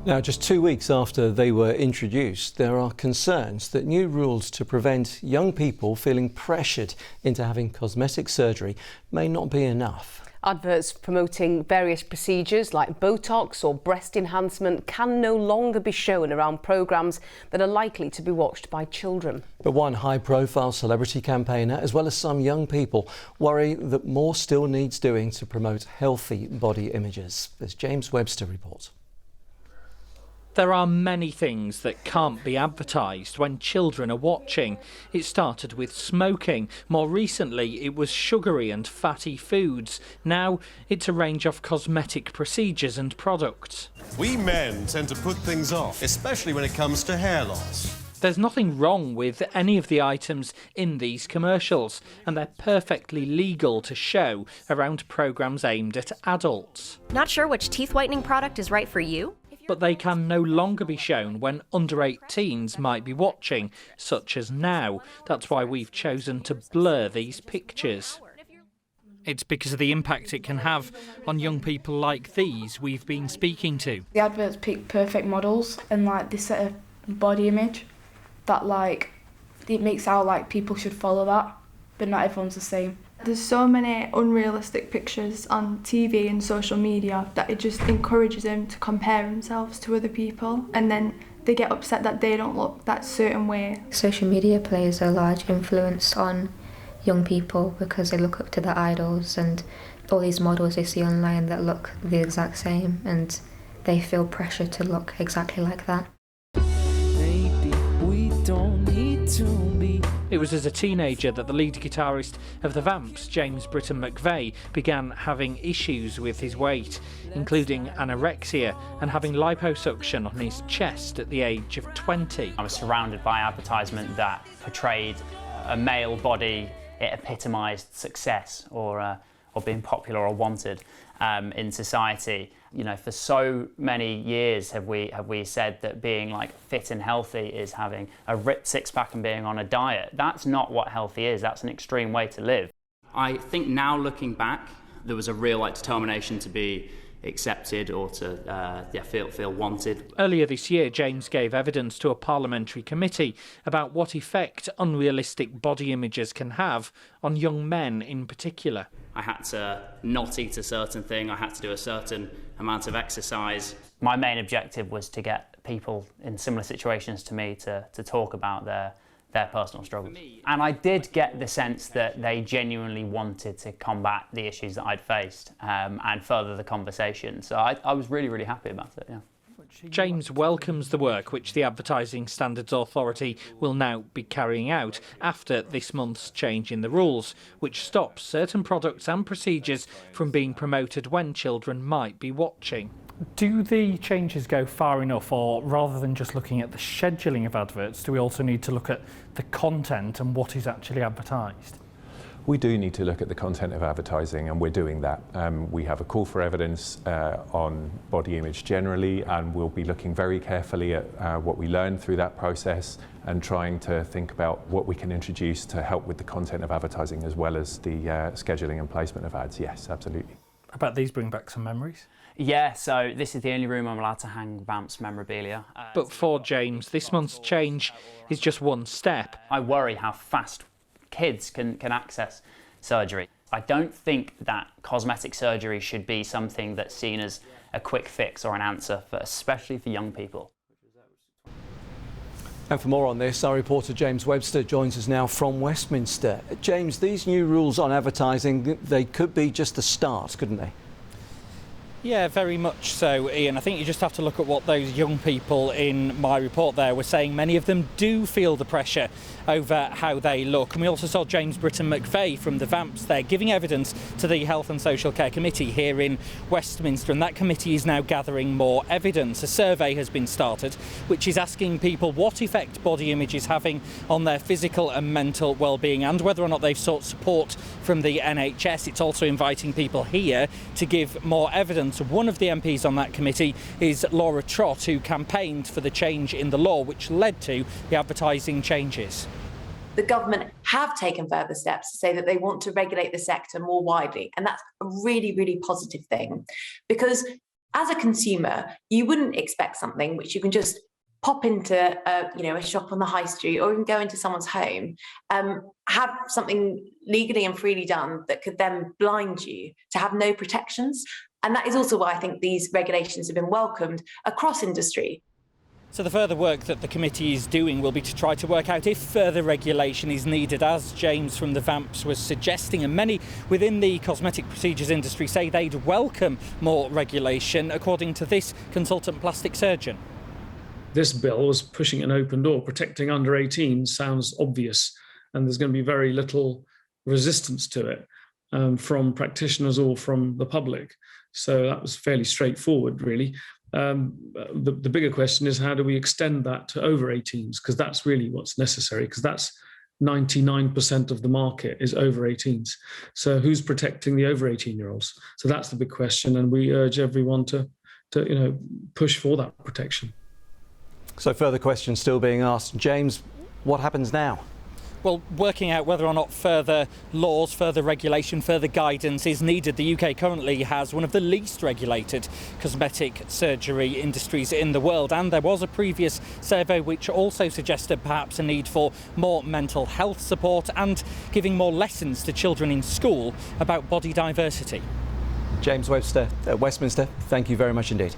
Now, just 2 weeks after they were introduced, there are concerns that new rules to prevent young people feeling pressured into having cosmetic surgery may not be enough. Adverts promoting various procedures like Botox or breast enhancement can no longer be shown around programmes that are likely to be watched by children. But one high-profile celebrity campaigner, as well as some young people, worry that more still needs doing to promote healthy body images. As James Webster reports. There are many things that can't be advertised when children are watching. It started with smoking. More recently, it was sugary and fatty foods. Now, it's a range of cosmetic procedures and products. We men tend to put things off, especially when it comes to hair loss. There's nothing wrong with any of the items in these commercials, and they're perfectly legal to show around programmes aimed at adults. Not sure which teeth whitening product is right for you? But they can no longer be shown when under 18s might be watching, such as now. That's why we've chosen to blur these pictures. It's because of the impact it can have on young people like these we've been speaking to. The adverts pick perfect models and they set a body image that it makes out like people should follow that, but not everyone's the same. There's so many unrealistic pictures on TV and social media that it just encourages them to compare themselves to other people, and then they get upset that they don't look that certain way. Social media plays a large influence on young people because they look up to their idols and all these models they see online that look the exact same, and they feel pressure to look exactly like that. Maybe we don't need to be. It was as a teenager that the lead guitarist of the Vamps, James Britton McVeigh, began having issues with his weight, including anorexia and having liposuction on his chest at the age of 20. I was surrounded by advertisement that portrayed a male body. It epitomised success or being popular or wanted in society. You know, for so many years have we said that being fit and healthy is having a ripped six-pack and being on a diet. That's not what healthy is. That's an extreme way to live. I think now looking back, there was a real determination to be accepted or to feel wanted. Earlier this year, James gave evidence to a parliamentary committee about what effect unrealistic body images can have on young men in particular. I had to not eat a certain thing, I had to do a certain amount of exercise. My main objective was to get people in similar situations to me to talk about their personal struggles. And I did get the sense that they genuinely wanted to combat the issues that I'd faced and further the conversation. So I was really, really happy about it, yeah. James welcomes the work which the Advertising Standards Authority will now be carrying out after this month's change in the rules, which stops certain products and procedures from being promoted when children might be watching. Do the changes go far enough, or rather than just looking at the scheduling of adverts, do we also need to look at the content and what is actually advertised? We do need to look at the content of advertising, and we're doing that. We have a call for evidence on body image generally, and we'll be looking very carefully at what we learn through that process and trying to think about what we can introduce to help with the content of advertising as well as the scheduling and placement of ads. Yes, absolutely. I bet these bring back some memories. Yeah, so this is the only room I'm allowed to hang Vamps memorabilia. But for James, this month's change is just one step. I worry how fast kids can access surgery. I don't think that cosmetic surgery should be something that's seen as a quick fix or an answer, especially for young people. And for more on this, our reporter James Webster joins us now from Westminster. James, these new rules on advertising, they could be just the start, couldn't they? Yeah, very much so, Ian. I think you just have to look at what those young people in my report there were saying. Many of them do feel the pressure over how they look. And we also saw James Britton McVeigh from the Vamps there giving evidence to the Health and Social Care Committee here in Westminster, and that committee is now gathering more evidence. A survey has been started which is asking people what effect body image is having on their physical and mental well-being and whether or not they've sought support from the NHS. It's also inviting people here to give more evidence. One of the MPs on that committee is Laura Trott, who campaigned for the change in the law which led to the advertising changes. The government have taken further steps to say that they want to regulate the sector more widely, and that's a really, really positive thing, because as a consumer, you wouldn't expect something which you can just pop into a shop on the high street or even go into someone's home, have something legally and freely done that could then blind you to have no protections. And that is also why I think these regulations have been welcomed across industry. So the further work that the committee is doing will be to try to work out if further regulation is needed, as James from the VAMPs was suggesting, and many within the cosmetic procedures industry say they'd welcome more regulation, according to this consultant plastic surgeon. This bill was pushing an open door. Protecting under 18 sounds obvious, and there's going to be very little resistance to it from practitioners or from the public. So that was fairly straightforward, really. The bigger question is, how do we extend that to over 18s? Because that's really what's necessary, because that's 99% of the market is over 18s. So who's protecting the over 18-year-olds? So that's the big question, and we urge everyone to push for that protection. So further questions still being asked. James, what happens now? Well, working out whether or not further laws, further regulation, further guidance is needed. The UK currently has one of the least regulated cosmetic surgery industries in the world, and there was a previous survey which also suggested perhaps a need for more mental health support and giving more lessons to children in school about body diversity. James Webster at Westminster, thank you very much indeed.